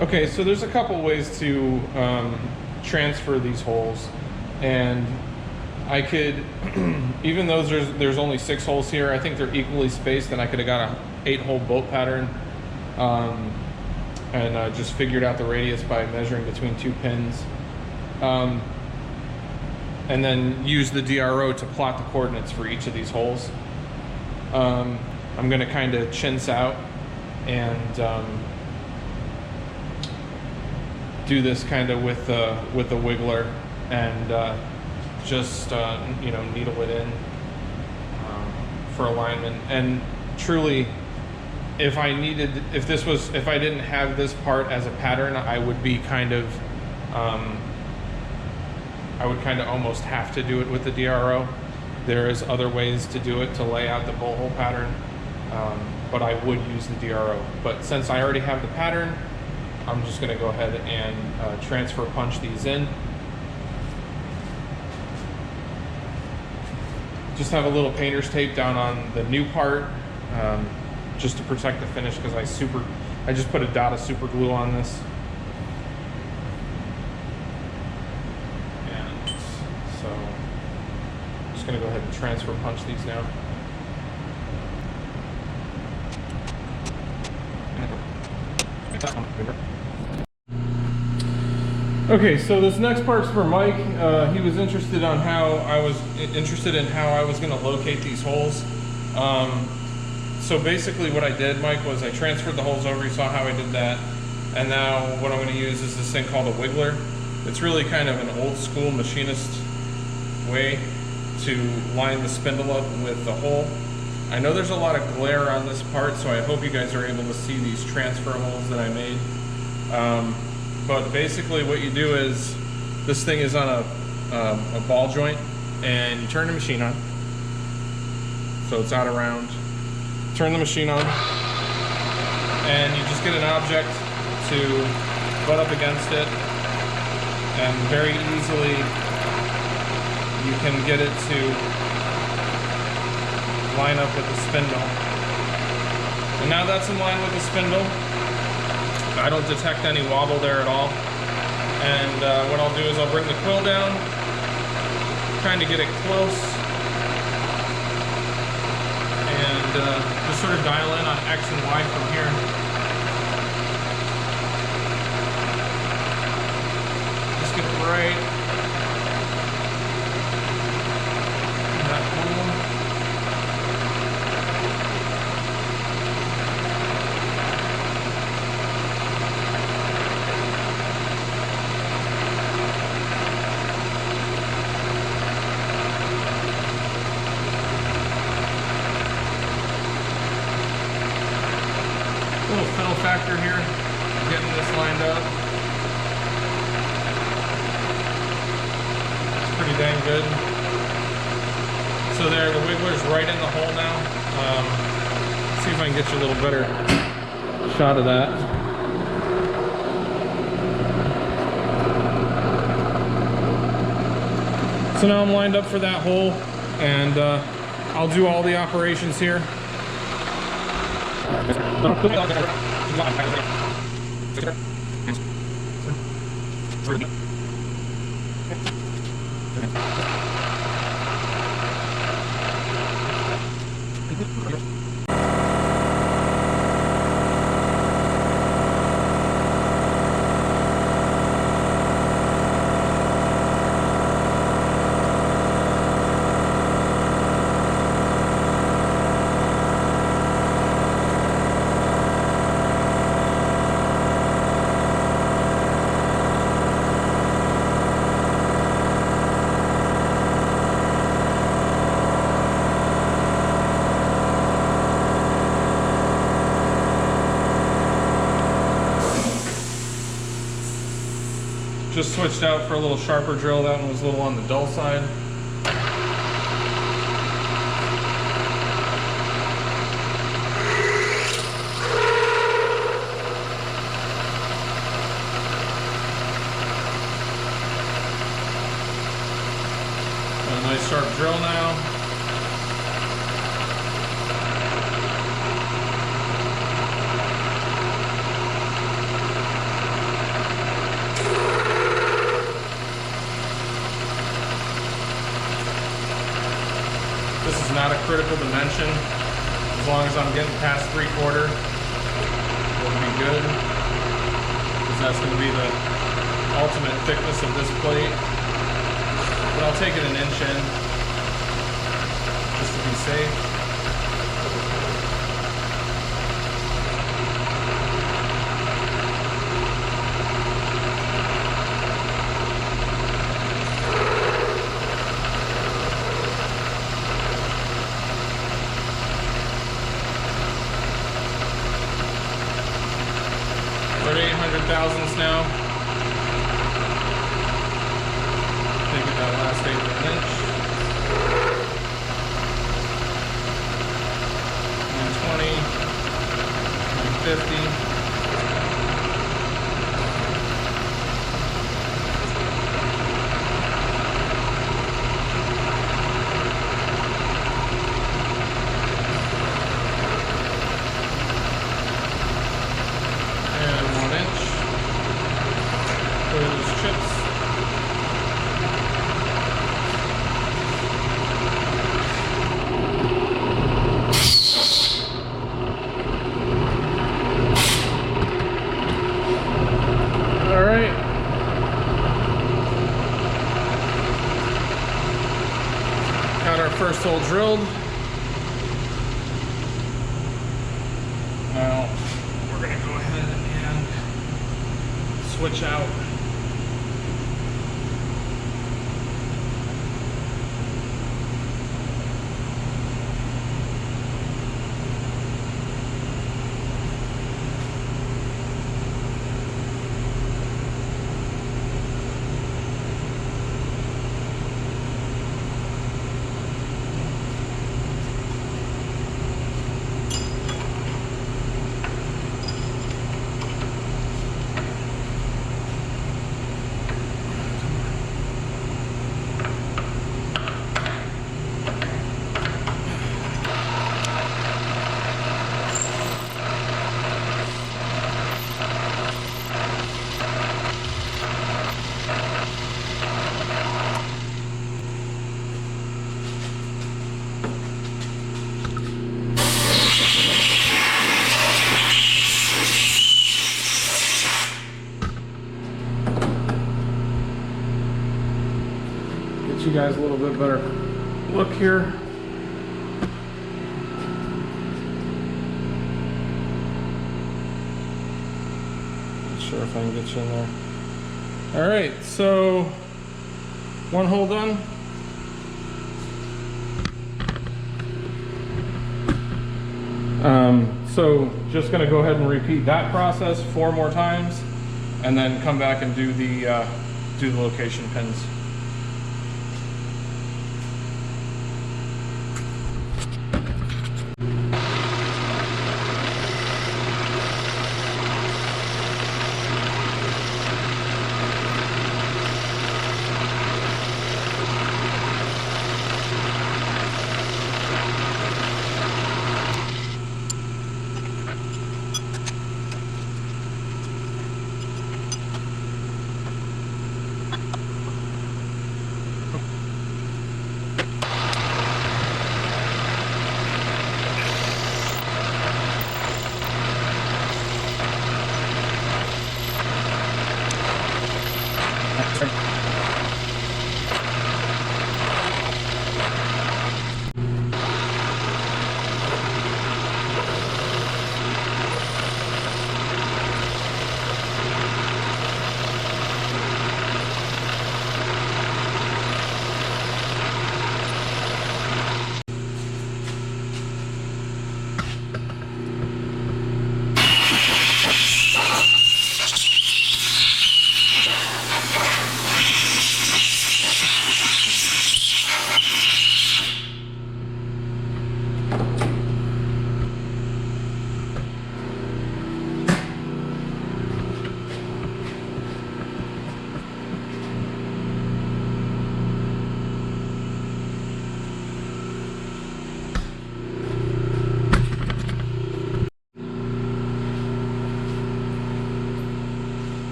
Okay, so there's a couple ways to transfer these holes, and I could, even though there's only 6 holes here, I think they're equally spaced, and I could have got a 8-hole bolt pattern and just figured out the radius by measuring between 2 pins, and then use the DRO to plot the coordinates for each of these holes. I'm going to kind of chintz out and do this kind of with the wiggler and just you know, needle it in for alignment. And truly, if I didn't have this part as a pattern, I would be kind of I would kind of almost have to do it with the DRO. There is other ways to do it to lay out the bolt hole pattern, but I would use the DRO. But since I already have the pattern, I'm just going to go ahead and transfer punch these in. Just have a little painter's tape down on the new part, just to protect the finish, because I just put a dot of super glue on this. And so I'm just going to go ahead and transfer punch these now. Okay, so this next part's for Mike. He was interested in how I was going to locate these holes. So basically what I did, Mike, was I transferred the holes over. You saw how I did that. And now what I'm going to use is this thing called a wiggler. It's really kind of an old school machinist way to line the spindle up with the hole. I know there's a lot of glare on this part, so I hope you guys are able to see these transfer holes that I made. But basically what you do is, this thing is on a ball joint, and you turn the machine on. So it's out around. Turn the machine on, and you just get an object to butt up against it, and very easily you can get it to line up with the spindle. And now that's in line with the spindle. I don't detect any wobble there at all. And what I'll do is I'll bring the quill down, kind of get it close, and just sort of dial in on X and Y from here. Just get it right in that hole. Little fiddle factor here, getting this lined up. It's pretty dang good. So there, the wiggler's right in the hole now. See if I can get you a little better shot of that. So now I'm lined up for that hole, and I'll do all the operations here. Just switched out for a little sharper drill. That one was a little on the dull side. A nice sharp drill now. critical dimension. As long as I'm getting past 3/4, it'll be good. Because that's going to be the ultimate thickness of this plate. But I'll take it an inch in, just to be safe. We're at 800 thousandths now. Taking that last 1/8 of an inch. 120, 150. First hole drilled. Now we're going to go ahead and switch out. You guys a little bit better look here. Not sure if I can get you in there. All right, so one hole done. So just going to go ahead and repeat that process 4 more times, and then come back and do the location pins.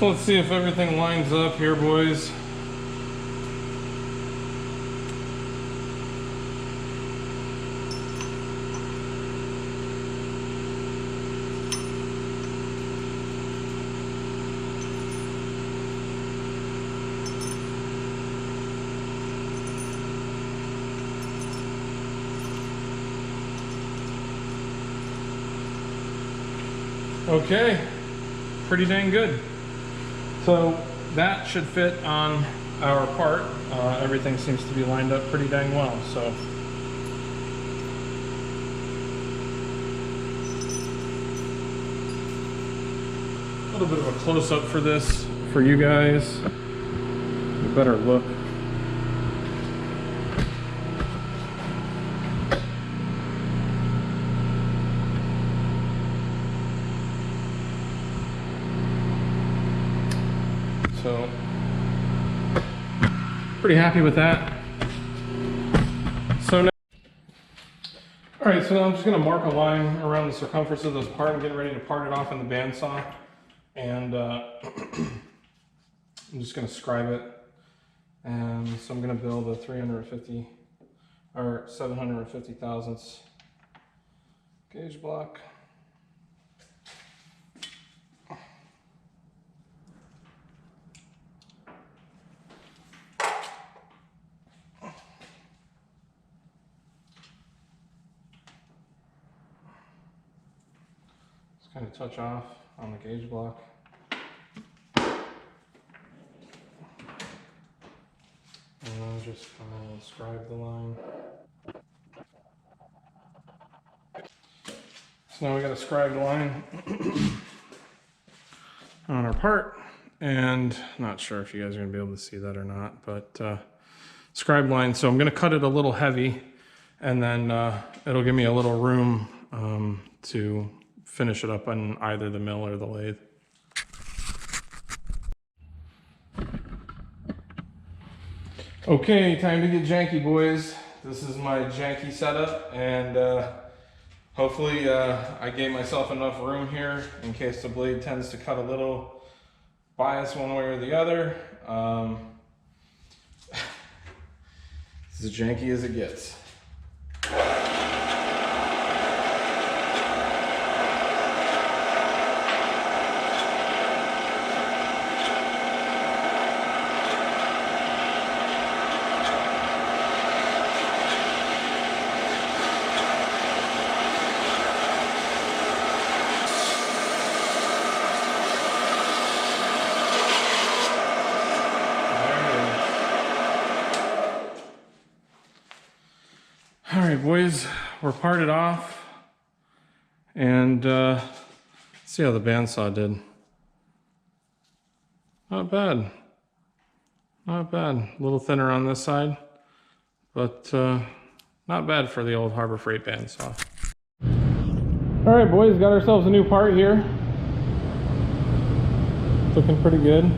So let's see if everything lines up here, boys. Okay, pretty dang good. So that should fit on our part. Everything seems to be lined up pretty dang well. So a little bit of a close-up for this for you guys. A better look. So, pretty happy with that. So now, all right, so now I'm just gonna mark a line around the circumference of this part. I'm getting ready to part it off in the bandsaw. And I'm just gonna scribe it. And so I'm gonna build a 350 or 750 thousandths gauge block. Kind of touch off on the gauge block. And then just kind of scribe the line. So now we got a scribed line on our part. And not sure if you guys are going to be able to see that or not, but scribed line. So I'm going to cut it a little heavy, and then it'll give me a little room to finish it up on either the mill or the lathe. Okay, time to get janky, boys. This is my janky setup, and hopefully I gave myself enough room here in case the blade tends to cut a little bias one way or the other. It's as janky as it gets. All right, boys, we're parted off, and let's see how the bandsaw did. Not bad. Not bad. A little thinner on this side, but not bad for the old Harbor Freight bandsaw. All right, boys, got ourselves a new part here. Looking pretty good.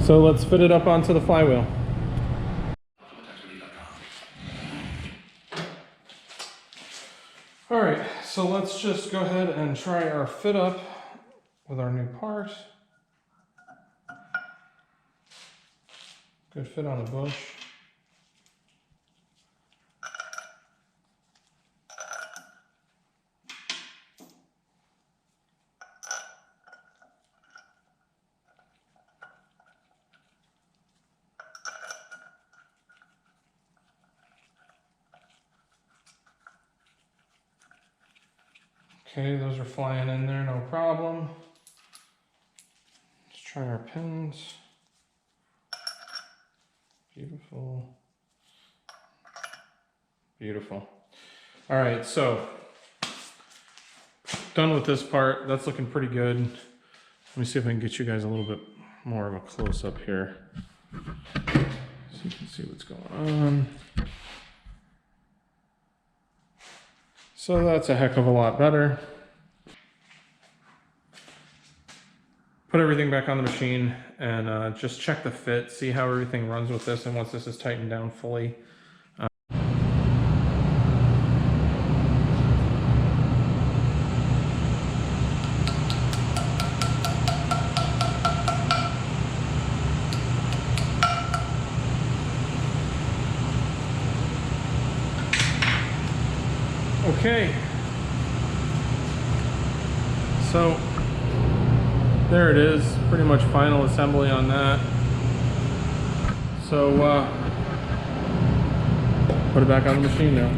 So let's fit it up onto the flywheel. All right, so let's just go ahead and try our fit up with our new part. Good fit on the bush. Okay, those are flying in there, no problem. Let's try our pins. Beautiful. Beautiful. All right, so done with this part. That's looking pretty good. Let me see if I can get you guys a little bit more of a close-up here, so you can see what's going on. So that's a heck of a lot better. put everything back on the machine and just check the fit, see how everything runs with this, and once this is tightened down fully. Okay, so there it is, pretty much final assembly on that. So put it back on the machine now.